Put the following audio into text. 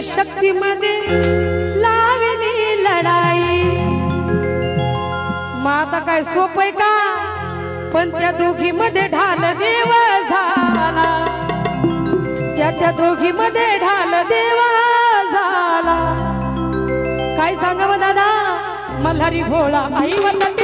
शक्तीमध्ये लावली लढाई। माता काय सोपय का, पण त्या दोघी मध्ये ढाल देव झाला, त्या दोघी मध्ये ढाल देव झाला। काय सांगावं दादा, मल्हारी भोळा आई वतन